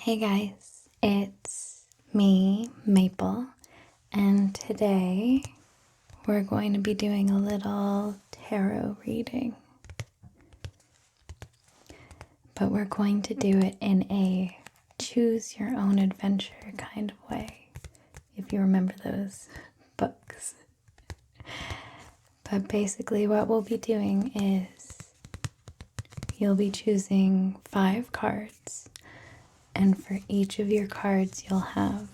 Hey guys, it's me, Maple, and today we're going to be doing a little tarot reading. But we're going to do it in a choose your own adventure kind of way, if you remember those books. But basically what we'll be doing is you'll be choosing 5 cards. And for each of your cards, you'll have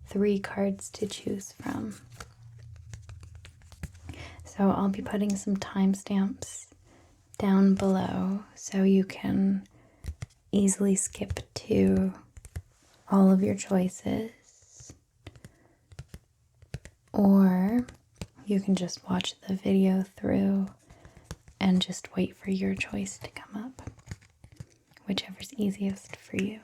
3 cards to choose from. So I'll be putting some timestamps down below so you can easily skip to all of your choices. Or you can just watch the video through and just wait for your choice to come up. Whichever's easiest for you.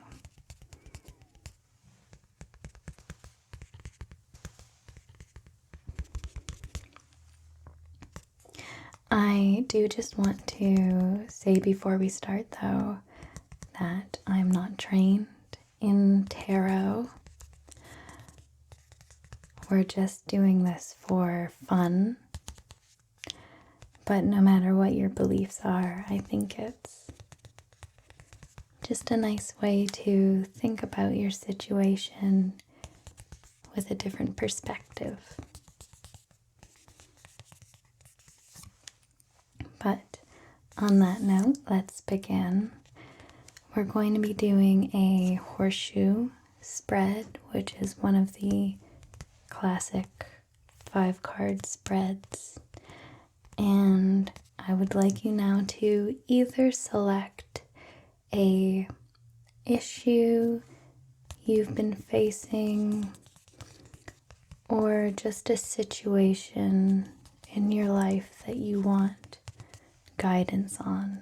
I do just want to say before we start though that I'm not trained in tarot. We're just doing this for fun. But no matter what your beliefs are, I think it's just a nice way to think about your situation with a different perspective. But on that note, let's begin. We're going to be doing a horseshoe spread, which is one of the classic 5-card spreads. And I would like you now to either select a issue you've been facing or just a situation in your life that you want guidance on.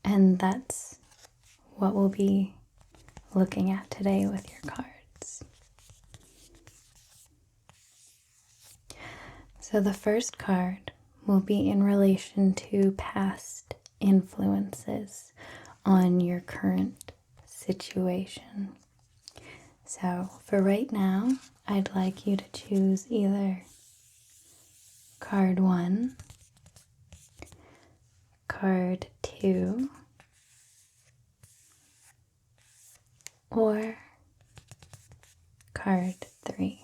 And that's what we'll be looking at today with your cards. So the first card will be in relation to past influences on your current situation. So for right now, I'd like you to choose either card 1, card 2, or card 3.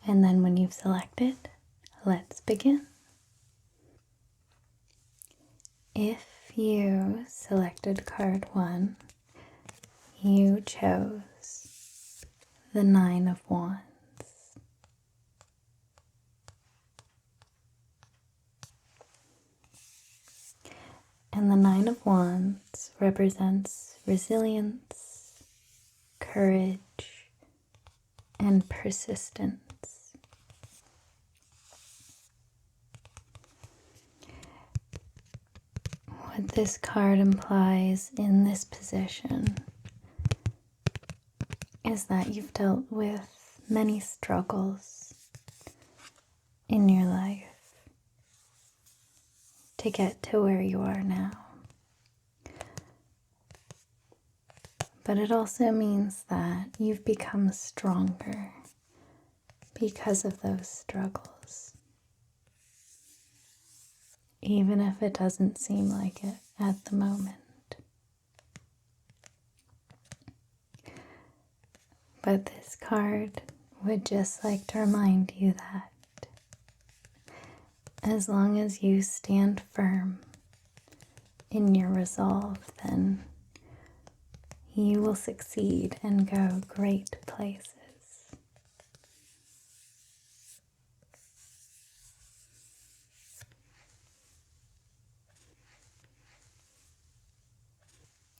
And then when you've selected, let's begin. If you selected card 1, you chose the 9 of Wands. And the 9 of Wands represents resilience, courage, and persistence. What this card implies in this position is that you've dealt with many struggles in your life to get to where you are now. But it also means that you've become stronger because of those struggles, even if it doesn't seem like it at the moment. But this card would just like to remind you that as long as you stand firm in your resolve, then you will succeed and go great places.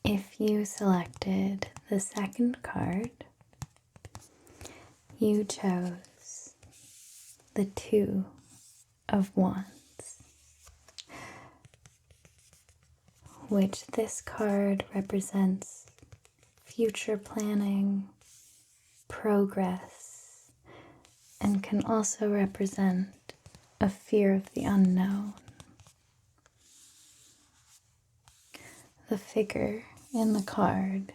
If you selected the second card, you chose the 2 of Wands, which this card represents future planning, progress, and can also represent a fear of the unknown. the figure in the card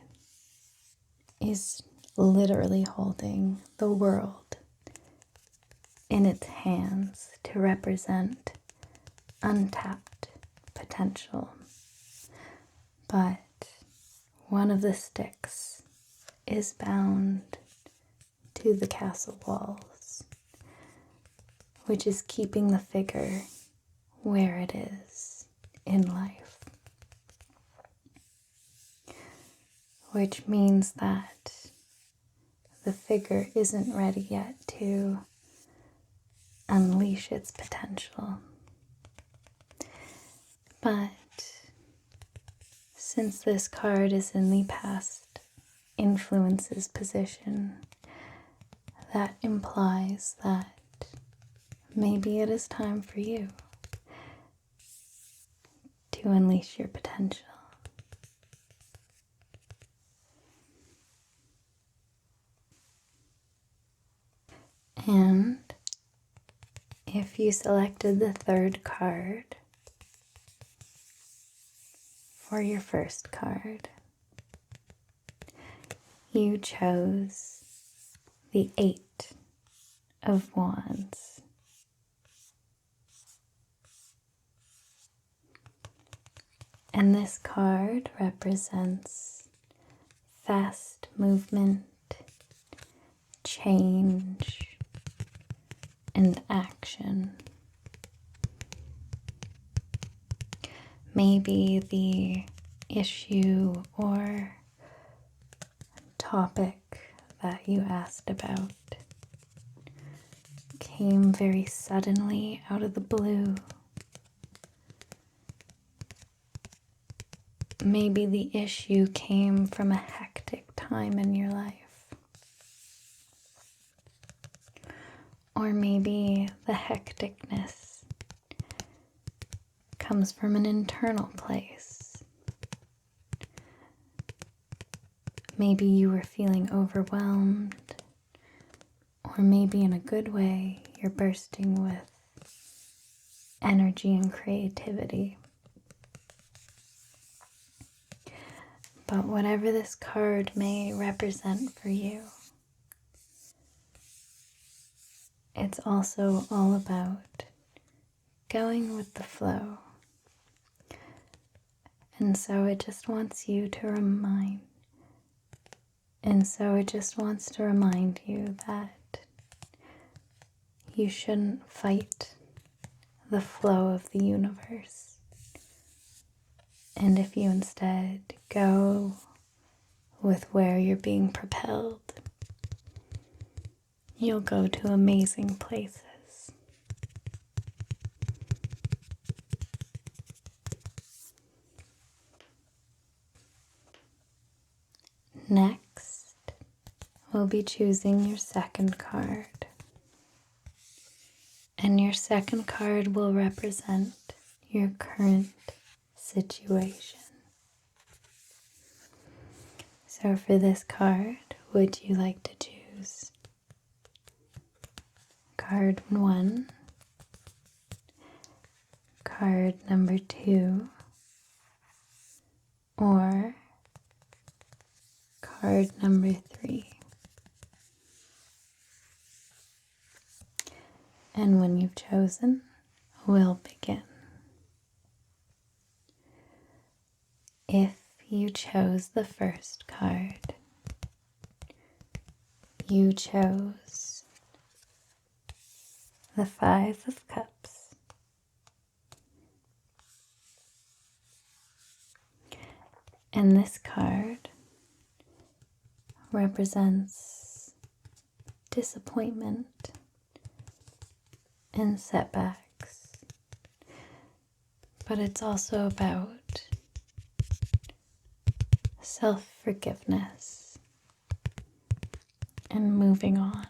is literally holding the world in its hands to represent untapped potential. But one of the sticks is bound to the castle walls, which is keeping the figure where it is in life. Which means that the figure isn't ready yet to unleash its potential. But since this card is in the past influences position, that implies that maybe it is time for you to unleash your potential. And if you selected the third card for your first card, you chose the 8 of Wands. And this card represents fast movement, change, and action. Maybe the issue or topic that you asked about came very suddenly out of the blue. Maybe the issue came from a hectic time in your life. Or maybe the hecticness comes from an internal place. Maybe you were feeling overwhelmed, or maybe in a good way, you're bursting with energy and creativity. But whatever this card may represent for you, it's also all about going with the flow. And so it just wants you to remind you that you shouldn't fight the flow of the universe. And if you instead go with where you're being propelled, you'll go to amazing places. Next, we'll be choosing your second card. And your second card will represent your current situation. So for this card, would you like to choose card 1, card number 2, or card number 3? And when you've chosen, we'll begin. If you chose the first card, you chose the 5 of Cups. And this card represents disappointment and setbacks, but it's also about self-forgiveness and moving on.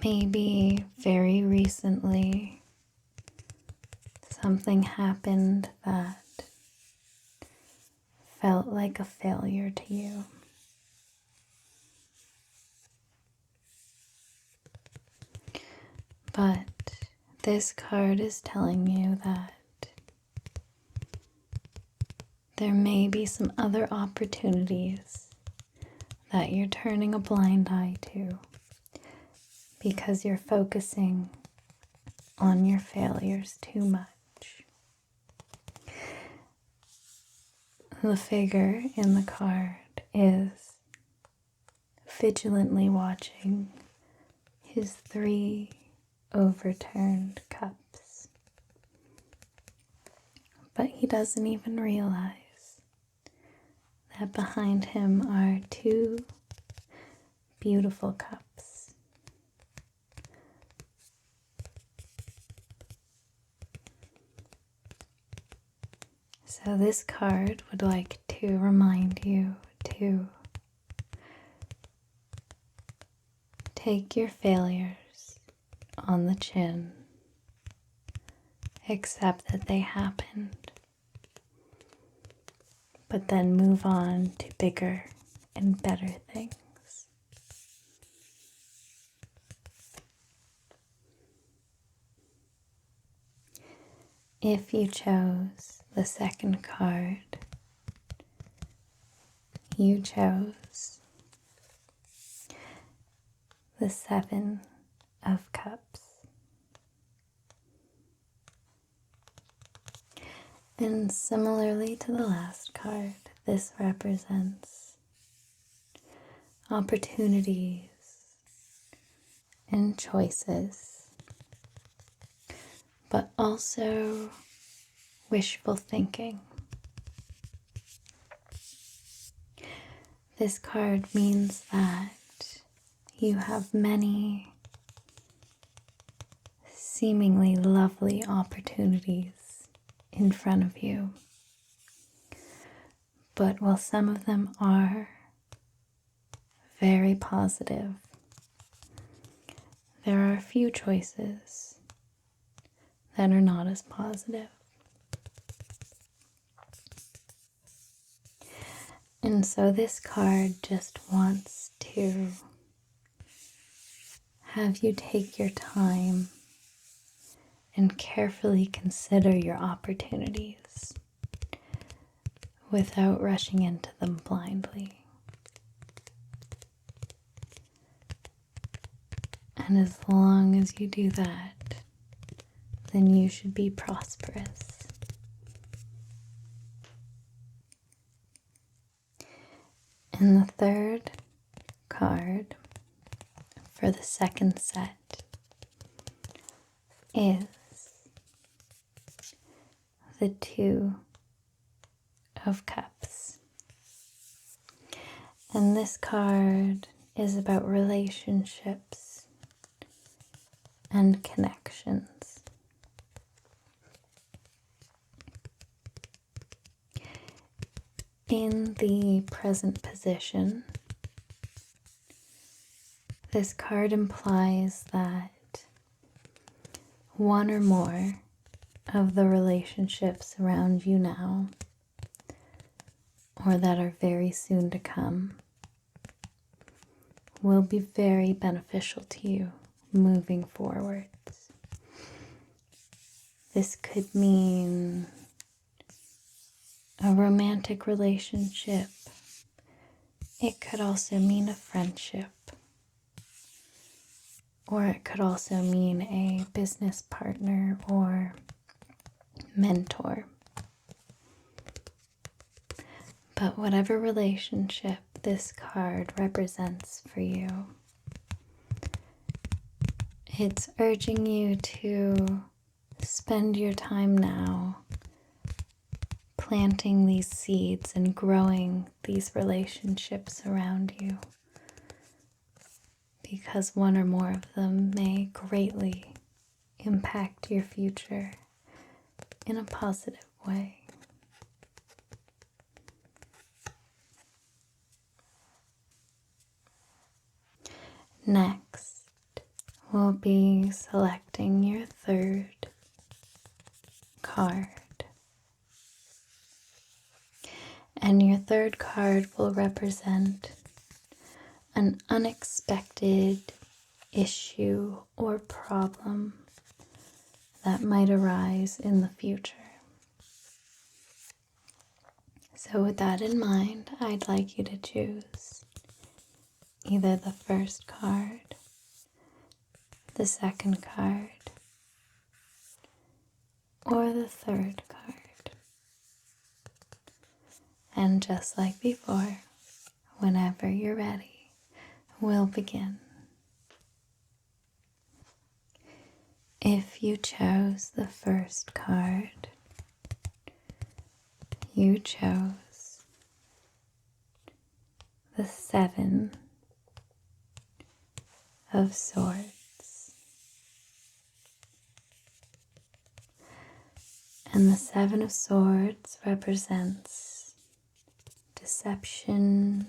Maybe very recently something happened that felt like a failure to you. But This card is telling you that there may be some other opportunities that you're turning a blind eye to because you're focusing on your failures too much. The figure in the card is vigilantly watching his 3 overturned cups, but he doesn't even realize that behind him are 2 beautiful cups. So this card would like to remind you to take your failures on the chin, accept that they happened, but then move on to bigger and better things. If you chose the second card, you chose the 7 of Cups. And similarly to the last card, this represents opportunities and choices, but also wishful thinking. This card means that you have many seemingly lovely opportunities in front of you. But while some of them are very positive, there are a few choices that are not as positive. And so this card just wants to have you take your time and carefully consider your opportunities without rushing into them blindly. And as long as you do that, then you should be prosperous. And the third card for the second set is the 2 of Cups. And this card is about relationships and connections. In the present position, this card implies that one or more of the relationships around you now, or that are very soon to come, will be very beneficial to you moving forwards. This could mean a romantic relationship. It could also mean a friendship. Or it could also mean a business partner or mentor. But whatever relationship this card represents for you, it's urging you to spend your time now planting these seeds and growing these relationships around you, because one or more of them may greatly impact your future in a positive way. Next, we'll be selecting your third card. And your third card will represent an unexpected issue or problem that might arise in the future. So with that in mind, I'd like you to choose either the first card, the second card, or the third card. And just like before, whenever you're ready, we'll begin. If you chose the first card, you chose the Seven of Swords. And the Seven of Swords represents deception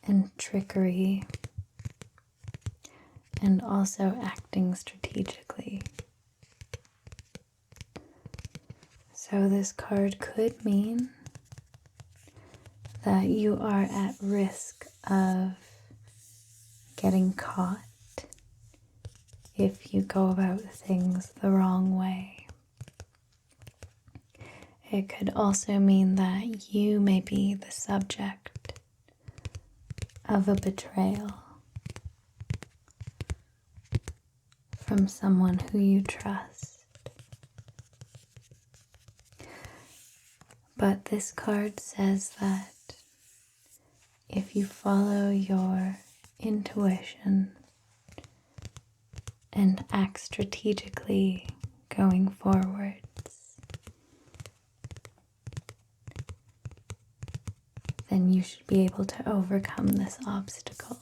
and trickery, and also acting strategically. So this card could mean that you are at risk of getting caught if you go about things the wrong way. It could also mean that you may be the subject of a betrayal from someone who you trust. But this card says that if you follow your intuition and act strategically going forwards, then you should be able to overcome this obstacle.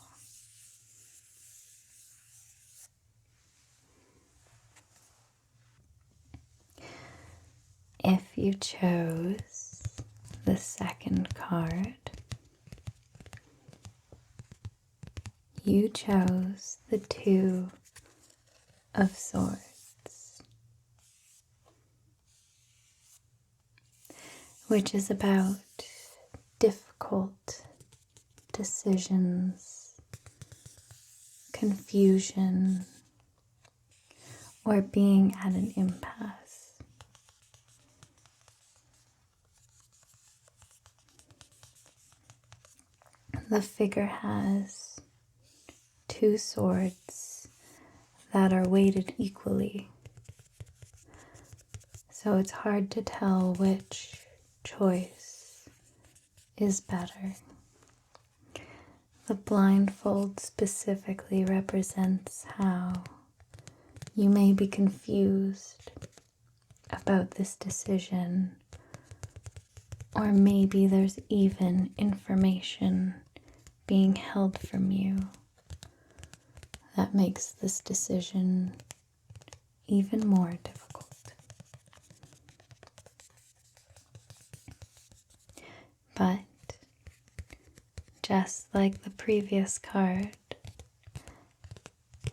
If you chose the second card, you chose the Two of Swords, which is about difficult decisions, confusion, or being at an impasse. The figure has two swords that are weighted equally, so it's hard to tell which choice is better. The blindfold specifically represents how you may be confused about this decision, or maybe there's even information being held from you that makes this decision even more difficult. But just like the previous card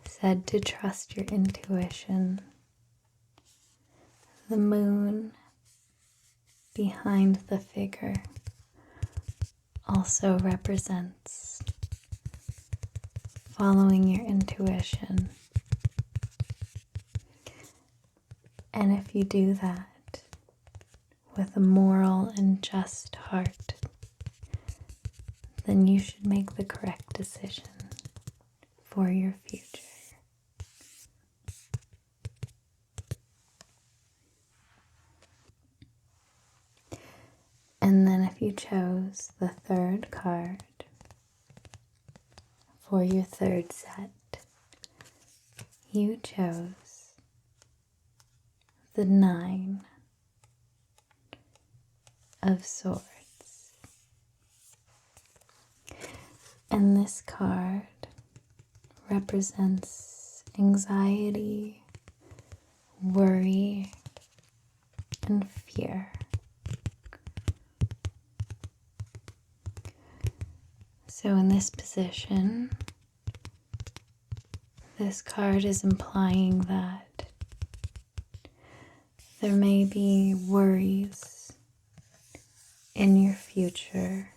said to trust your intuition, the moon behind the figure also represents following your intuition. And if you do that with a moral and just heart, then you should make the correct decision for your future. And then if you chose the third card for your third set, you chose the Nine of Swords. And this card represents anxiety, worry, and fear. So in this position, this card is implying that there may be worries in your future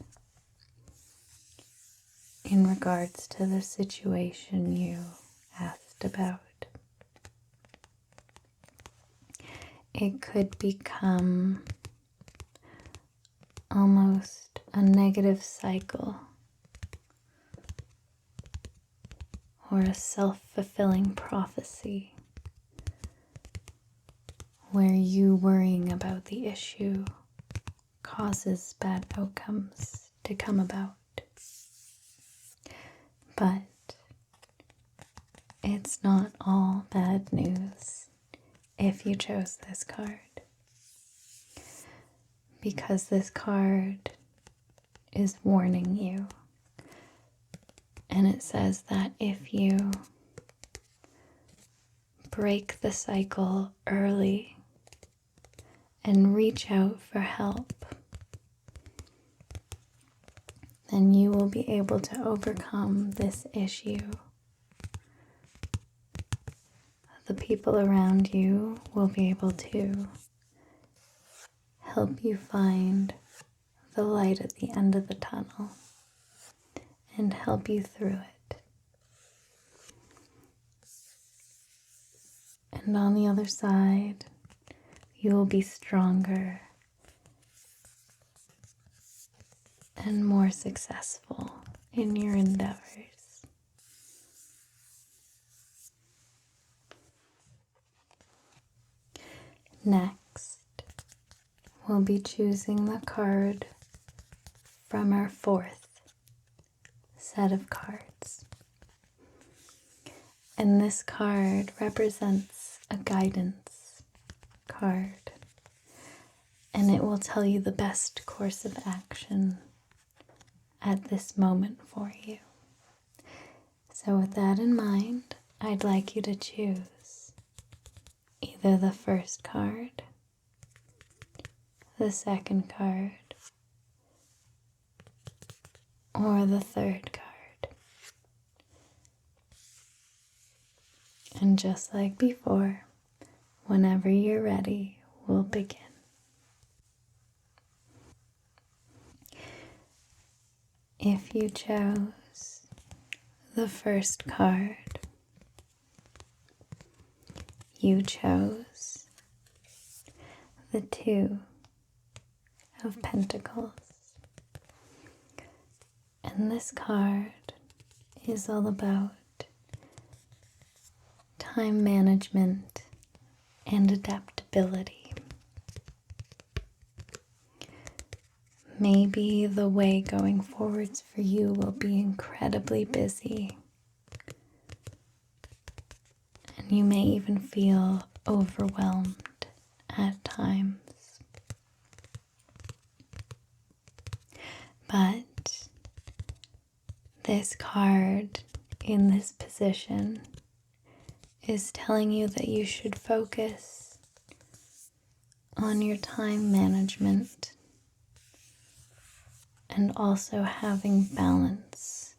in regards to the situation you asked about. it could become almost a negative cycle or a self-fulfilling prophecy where you worrying about the issue causes bad outcomes to come about. But it's not all bad news if you chose this card, because this card is warning you, and it says that if you break the cycle early and reach out for help, then you will be able to overcome this issue. The people around you will be able to help you find the light at the end of the tunnel and help you through it. And on the other side, you will be stronger and more successful in your endeavors. Next, we'll be choosing the card from our fourth set of cards. And this card represents a guidance card, and it will tell you the best course of action at this moment for you. So with that in mind, I'd like you to choose either the first card, the second card, or the third card. And just like before, whenever you're ready, we'll begin. If you chose the first card, you chose the Two of Pentacles. And this card is all about time management and adaptability. Maybe the way going forwards for you will be incredibly busy, and you may even feel overwhelmed at times. But this card in this position is telling you that you should focus on your time management and also having balance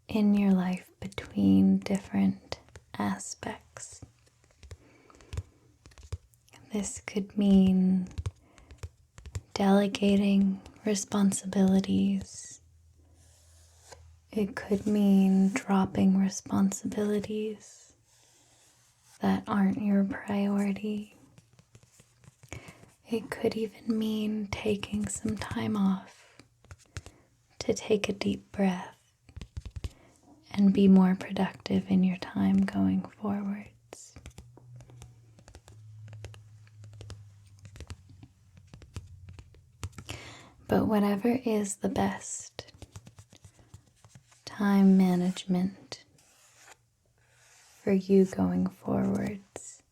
in your life between different aspects. This could mean delegating responsibilities. It could mean dropping responsibilities that aren't your priority. It could even mean taking some time off to take a deep breath and be more productive in your time going forwards. But whatever is the best time management for you going forwards,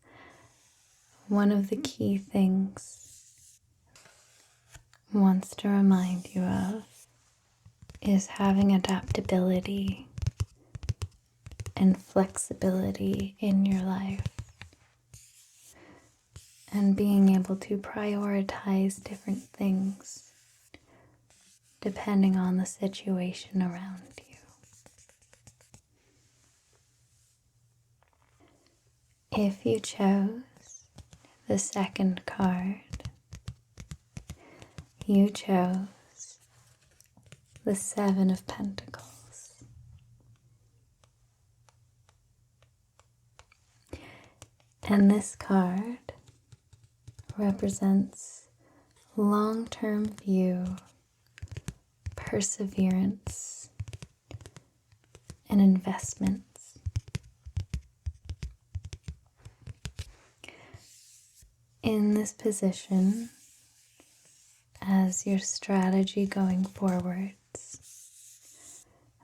one of the key things wants to remind you of is having adaptability and flexibility in your life, and being able to prioritize different things depending on the situation around you. If you chose the second card, you chose the Seven of Pentacles. And this card represents long-term view, perseverance, and investments. In this position, as your strategy going forwards,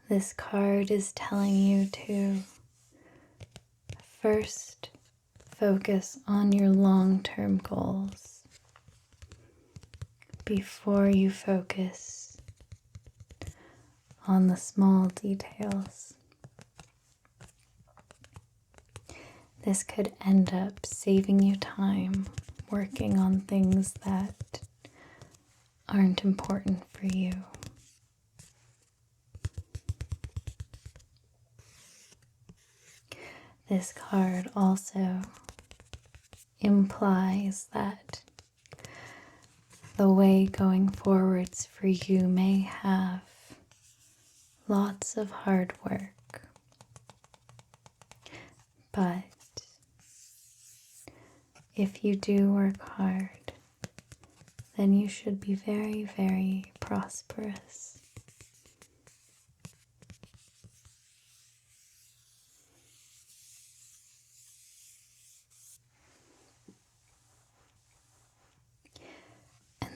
this card is telling you to first focus on your long-term goals before you focus on the small details. This could end up saving you time working on things that aren't important for you. This card also implies that the way going forwards for you may have lots of hard work, but if you do work hard, then you should be very, very prosperous.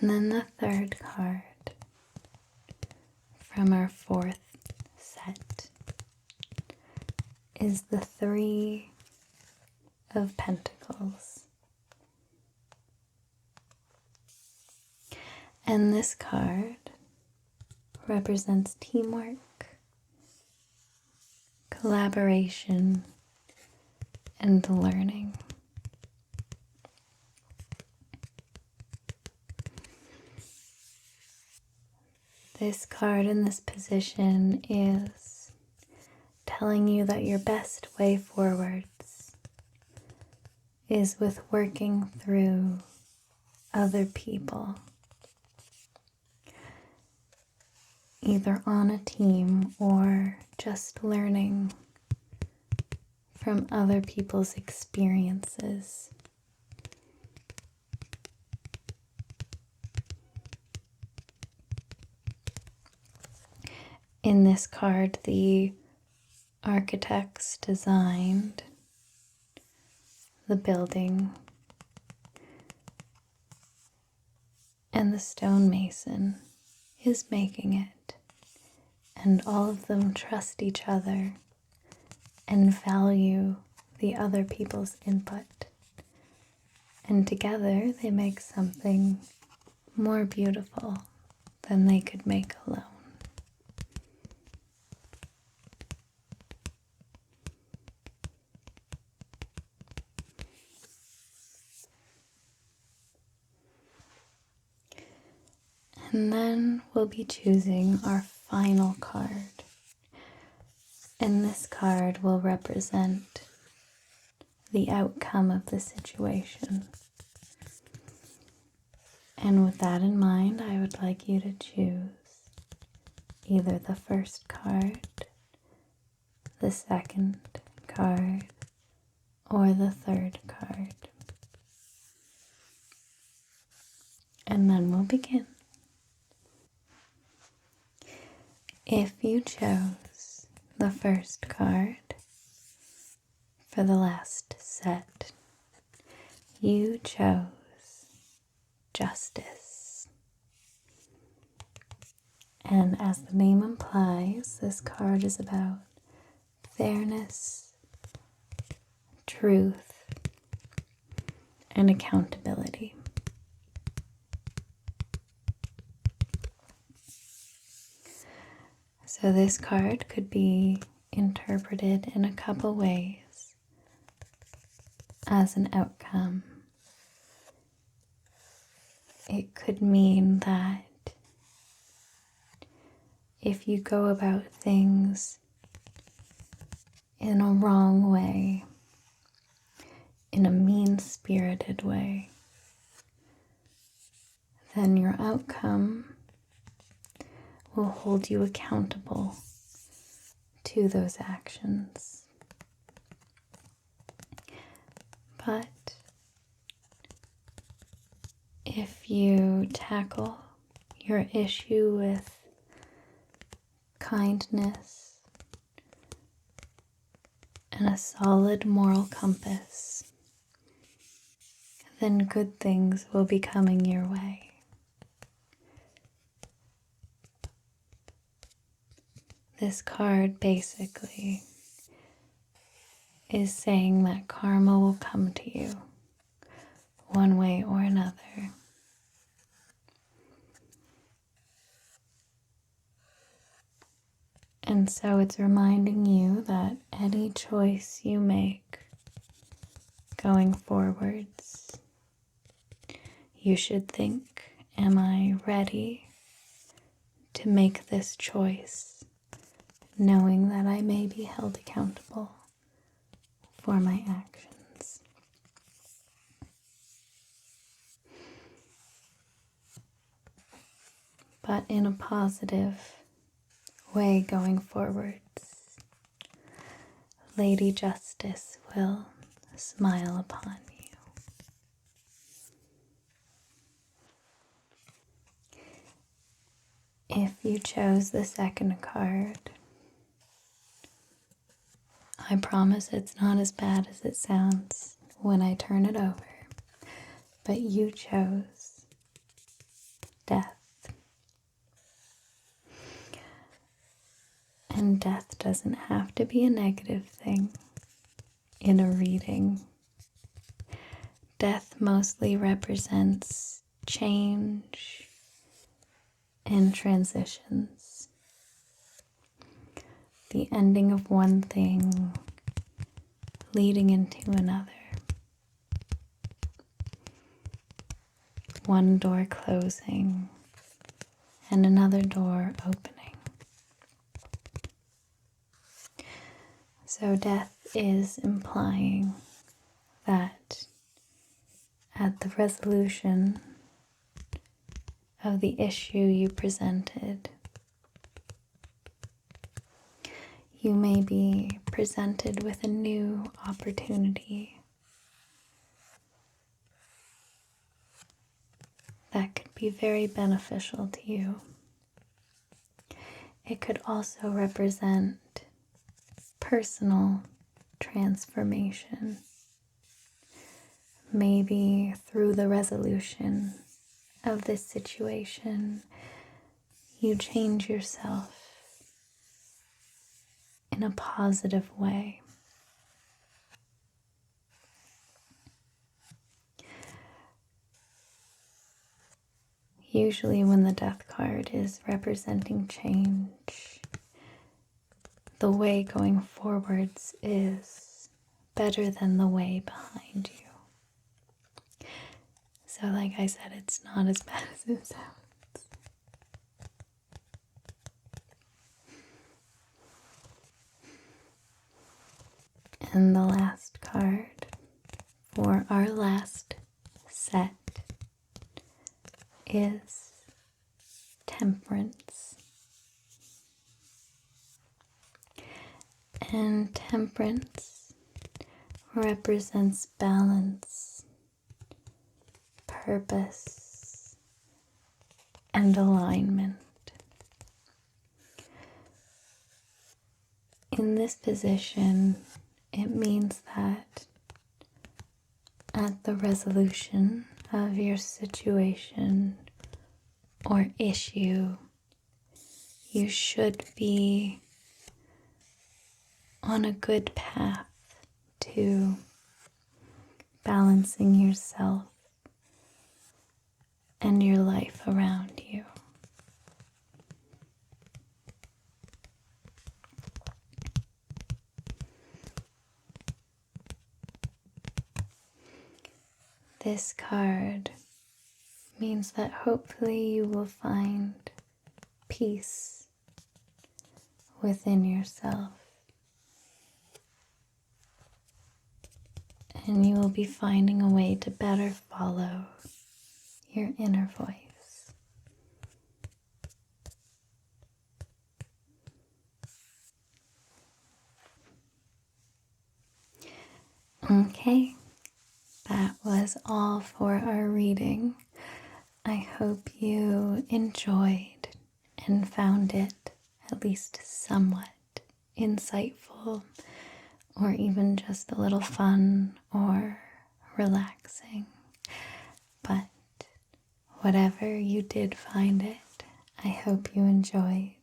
And then the third card from our fourth set is the Three of Pentacles. And this card represents teamwork, collaboration, and learning. This card in this position is telling you that your best way forwards is with working through other people, either on a team or just learning from other people's experiences. In this card, the architects designed the building, and the stonemason is making it, and all of them trust each other and value the other people's input, and together they make something more beautiful than they could make alone. And then we'll be choosing our final card. And this card will represent the outcome of the situation. And with that in mind, I would like you to choose either the first card, the second card, or the third card. And then we'll begin. If you chose the first card for the last set, you chose justice. And as the name implies, this card is about fairness, truth, and accountability. So this card could be interpreted in a couple ways as an outcome. It could mean that if you go about things in a wrong way, in a mean-spirited way, then your outcome will hold you accountable to those actions. But if you tackle your issue with kindness and a solid moral compass, then good things will be coming your way. This card basically is saying that karma will come to you one way or another. And so it's reminding you that any choice you make going forwards, you should think, am I ready to make this choice, knowing that I may be held accountable for my actions. But in a positive way going forwards, Lady Justice will smile upon you. If you chose the second card, I promise it's not as bad as it sounds when I turn it over, but you chose death. And death doesn't have to be a negative thing in a reading. Death mostly represents change and transitions. The ending of one thing leading into another. One door closing and another door opening. So death is implying that at the resolution of the issue you presented, you may be presented with a new opportunity that could be very beneficial to you. It could also represent personal transformation. Maybe through the resolution of this situation, you change yourself in a positive way. Usually when the death card is representing change, the way going forwards is better than the way behind you. So like I said, it's not as bad as it sounds. And the last card for our last set is Temperance. And temperance represents balance, purpose, and alignment. In this position, it means that at the resolution of your situation or issue, you should be on a good path to balancing yourself and your life around you. This card means that hopefully you will find peace within yourself. And you will be finding a way to better follow your inner voice. Okay, that was all for our reading. I hope you enjoyed and found it at least somewhat insightful, or even just a little fun or relaxing. But whatever you did find it, I hope you enjoyed.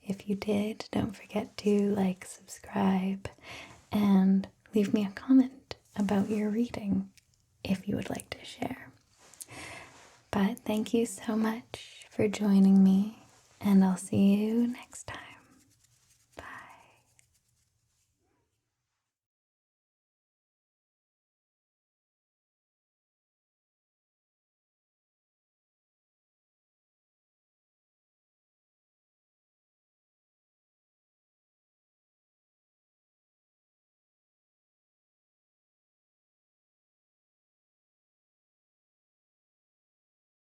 If you did, don't forget to like, subscribe, and leave me a comment about your reading if you would like to share. But thank you so much for joining me, and I'll see you next time.